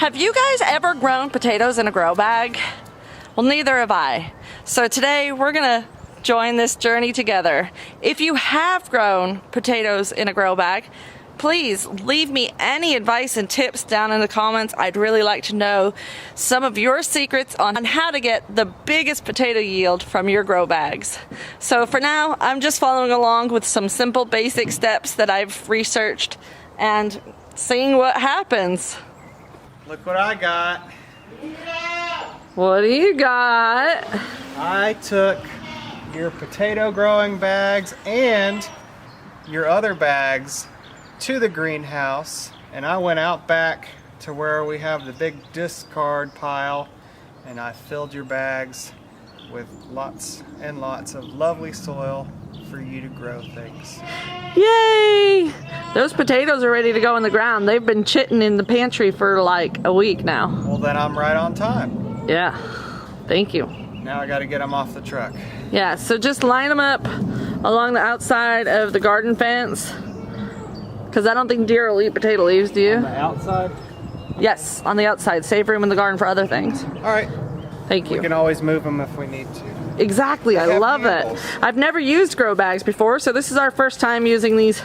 Have you guys ever grown potatoes in a grow bag? Well, neither have I. So today we're gonna join this journey together. If you have grown potatoes in a grow bag, please leave me any advice and tips down in the comments. I'd really like to know some of your secrets on how to get the biggest potato yield from your grow bags. So for now, I'm just following along with some simple basic steps that I've researched and seeing what happens. Look what I got. What do you got? I took your potato growing bags and your other bags to the greenhouse, and I went out back to where we have the big discard pile, and I filled your bags with lots and lots of lovely soil for you to grow things. Yay! Those potatoes are ready to go in the ground. They've been chitting in the pantry for like a week now. Well, then I'm right on time. Yeah, thank you. Now I got to get them off the truck. Yeah, so just line them up along the outside of the garden fence, because I don't think deer will eat potato leaves, do you? On the outside? Yes, on the outside. Save room in the garden for other things. All right. Thank you. We can always move them if we need to. Exactly, I love it. I've never used grow bags before, so this is our first time using these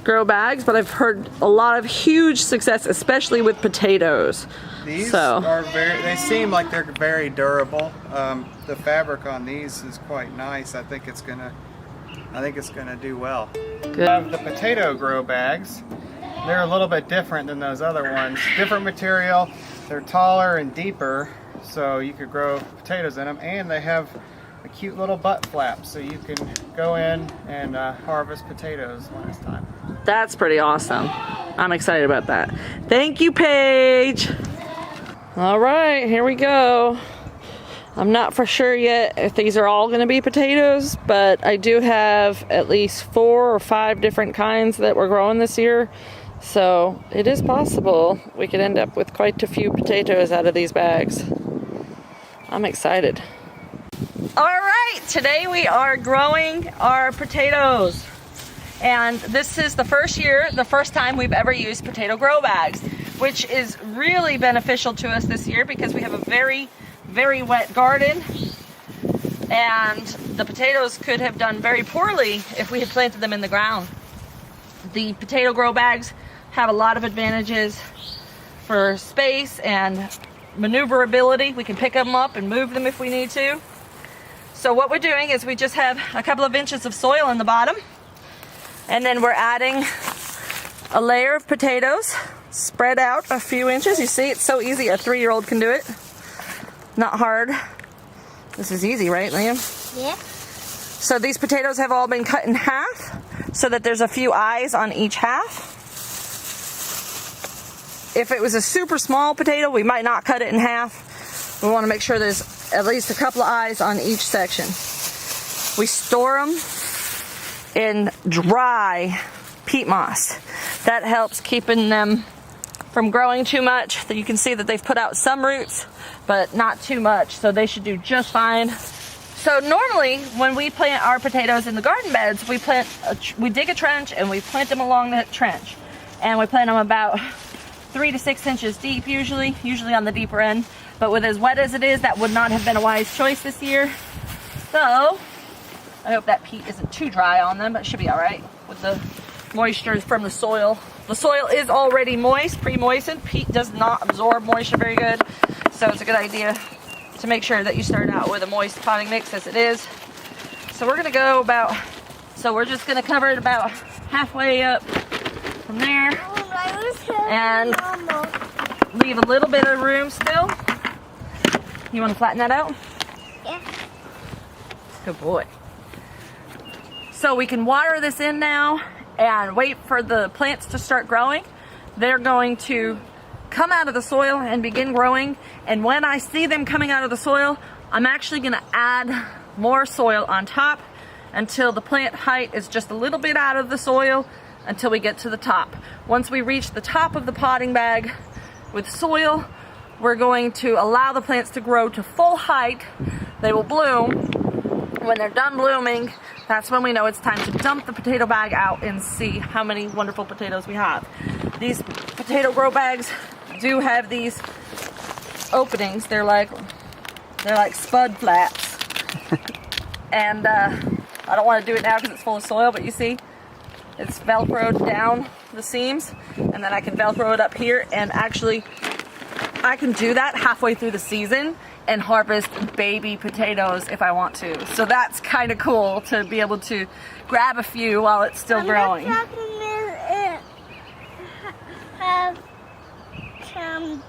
grow bags, but I've heard a lot of huge success, especially with potatoes. These are they seem like they're very durable. The fabric on these is quite nice. I think it's gonna do well. Good. The potato grow bags, they're a little bit different than those other ones. Different material, they're taller and deeper, so you could grow potatoes in them, and they have a cute little butt flap, so you can go in and harvest potatoes when it's time. That's pretty awesome. I'm excited about that. Thank you, Paige. All right, here we go. I'm not for sure yet if these are all going to be potatoes, but I do have at least 4 or 5 different kinds that we're growing this year. So it is possible we could end up with quite a few potatoes out of these bags. I'm excited. All right, today we are growing our potatoes. And this is the first time we've ever used potato grow bags, which is really beneficial to us this year because we have a very, very wet garden. And the potatoes could have done very poorly if we had planted them in the ground. The potato grow bags have a lot of advantages for space and maneuverability. We can pick them up and move them if we need to. So what we're doing is we just have a couple of inches of soil in the bottom, and then we're adding a layer of potatoes spread out a few inches. You see, it's so easy. A 3-year-old can do it. Not hard. This is easy, right, Liam? Yeah. So these potatoes have all been cut in half so that there's a few eyes on each half. If it was a super small potato, we might not cut it in half. We want to make sure there's at least a couple of eyes on each section. We store them in dry peat moss. That helps keeping them from growing too much. You can see that they've put out some roots, but not too much, so they should do just fine. So normally, when we plant our potatoes in the garden beds, we dig a trench and we plant them along that trench. And we plant them about 3 to 6 inches deep usually on the deeper end. But with as wet as it is, that would not have been a wise choice this year. So, I hope that peat isn't too dry on them, but it should be all right with the moisture from the soil. The soil is already moist, pre-moistened. Peat does not absorb moisture very good, so it's a good idea to make sure that you start out with a moist potting mix as it is. So we're gonna go we're just gonna cover it about halfway up from there and leave a little bit of room still. You want to flatten that out? Yeah. Good boy. So we can water this in now and wait for the plants to start growing. They're going to come out of the soil and begin growing. And when I see them coming out of the soil, I'm actually going to add more soil on top until the plant height is just a little bit out of the soil until we get to the top. Once we reach the top of the potting bag with soil, we're going to allow the plants to grow to full height. They will bloom. When they're done blooming, that's when we know it's time to dump the potato bag out and see how many wonderful potatoes we have. These potato grow bags do have these openings. They're like spud flaps. And I don't want to do it now because it's full of soil, but you see, it's Velcroed down the seams, and then I can Velcro it up here, and actually I can do that halfway through the season and harvest baby potatoes if I want to. So that's kind of cool to be able to grab a few while it's still growing. Have some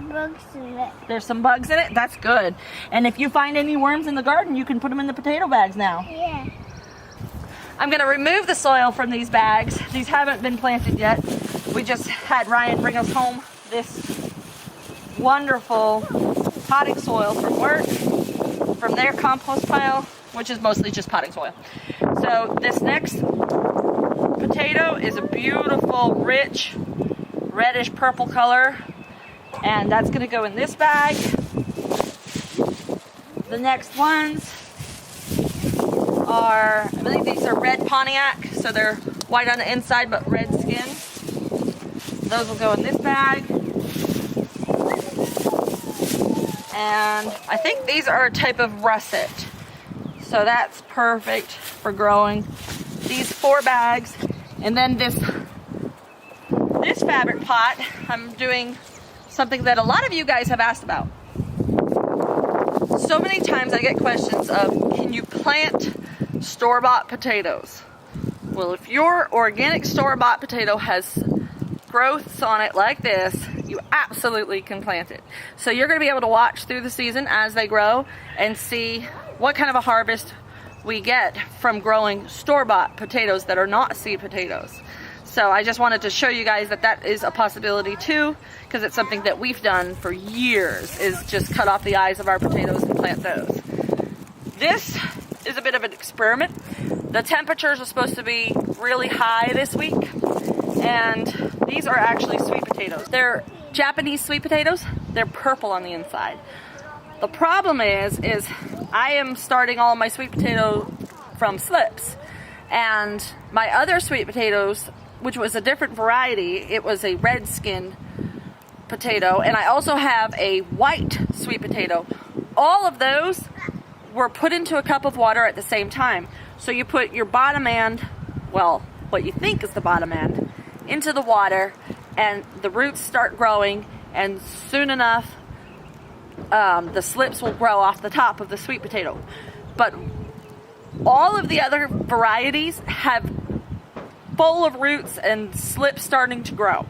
bugs in it. There's some bugs in it? That's good. And if you find any worms in the garden, you can put them in the potato bags now. Yeah. I'm gonna remove the soil from these bags. These haven't been planted yet. We just had Ryan bring us home this wonderful potting soil from work, from their compost pile, which is mostly just potting soil. So this next potato is a beautiful, rich, reddish purple color, and that's gonna go in this bag. The next ones are, I believe these are red Pontiac, so they're white on the inside but red skin. Those will go in this bag. And I think these are a type of russet, so that's perfect for growing. These 4 bags, and then this fabric pot, I'm doing something that a lot of you guys have asked about. So many times I get questions of, can you plant store-bought potatoes? Well, if your organic store-bought potato has growths on it like this, you absolutely can plant it. So you're going to be able to watch through the season as they grow and see what kind of a harvest we get from growing store-bought potatoes that are not seed potatoes. So I just wanted to show you guys that that is a possibility too, because it's something that we've done for years, is just cut off the eyes of our potatoes and plant those. This is a bit of an experiment. The temperatures are supposed to be really high this week, and these are actually sweet potatoes. They're Japanese sweet potatoes. They're purple on the inside. The problem is I am starting all my sweet potato from slips, and my other sweet potatoes, which was a different variety, it was a red skin potato, and I also have a white sweet potato. All of those were put into a cup of water at the same time. So you put your bottom end, well, what you think is the bottom end, into the water, and the roots start growing, and soon enough the slips will grow off the top of the sweet potato. But all of the other varieties have full of roots and slips starting to grow.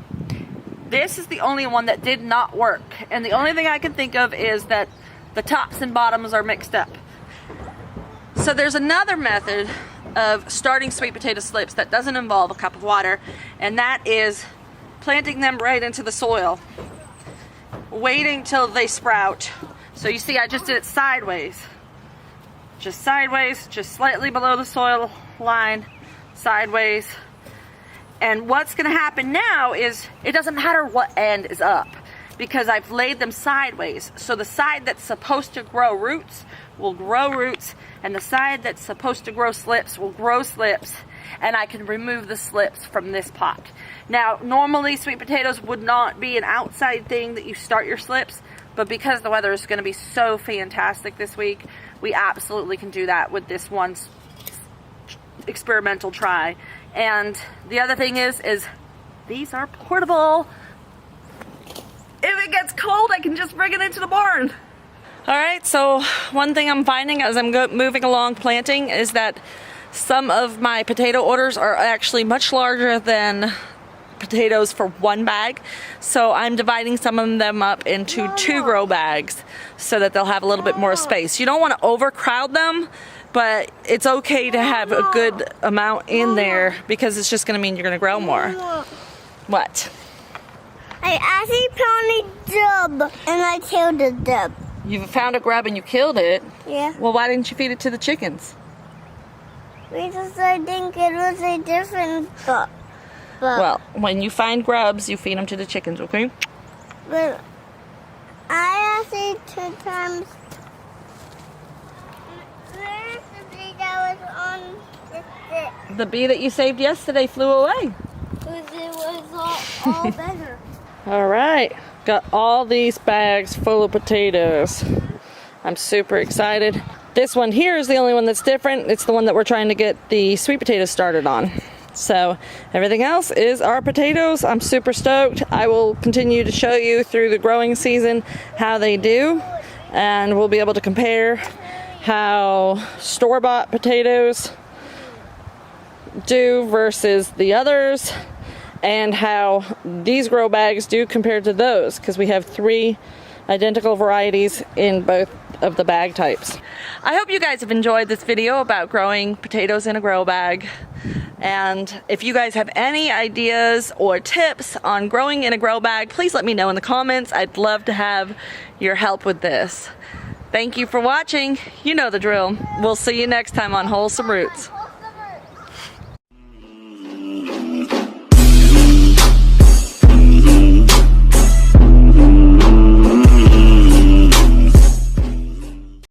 This is the only one that did not work, and the only thing I can think of is that the tops and bottoms are mixed up. So there's another method of starting sweet potato slips that doesn't involve a cup of water, and that is planting them right into the soil, waiting till they sprout. So you see I just did it sideways, just slightly below the soil line, sideways. And what's going to happen now is it doesn't matter what end is up, because I've laid them sideways. So the side that's supposed to grow roots will grow roots, and the side that's supposed to grow slips will grow slips, and I can remove the slips from this pot. Now, normally sweet potatoes would not be an outside thing that you start your slips, but because the weather is going to be so fantastic this week, we absolutely can do that with this one experimental try. And the other thing is these are portable. If it gets cold, I can just bring it into the barn. All right, so one thing I'm finding as I'm moving along planting is that some of my potato orders are actually much larger than potatoes for one bag. So I'm dividing some of them up into 2 grow bags so that they'll have a little bit more space. You don't want to overcrowd them, but it's okay to have a good amount in there because it's just going to mean you're going to grow more. What? I actually found a dub and I killed the dub. You found a grub and you killed it? Yeah. Well, why didn't you feed it to the chickens? Because I think it was a different dub. Well, when you find grubs, you feed them to the chickens, okay? But I actually 2 times. Where's the bee that was on the stick? The bee that you saved yesterday flew away. Because it was all better. All right, got all these bags full of potatoes. I'm super excited. This one here is the only one that's different. It's the one that we're trying to get the sweet potatoes started on. So everything else is our potatoes. I'm super stoked. I will continue to show you through the growing season how they do, and we'll be able to compare how store-bought potatoes do versus the others, and how these grow bags do compared to those, because we have 3 identical varieties in both of the bag types. I hope you guys have enjoyed this video about growing potatoes in a grow bag. And if you guys have any ideas or tips on growing in a grow bag, please let me know in the comments. I'd love to have your help with this. Thank you for watching. You know the drill. We'll see you next time on Wholesome Roots.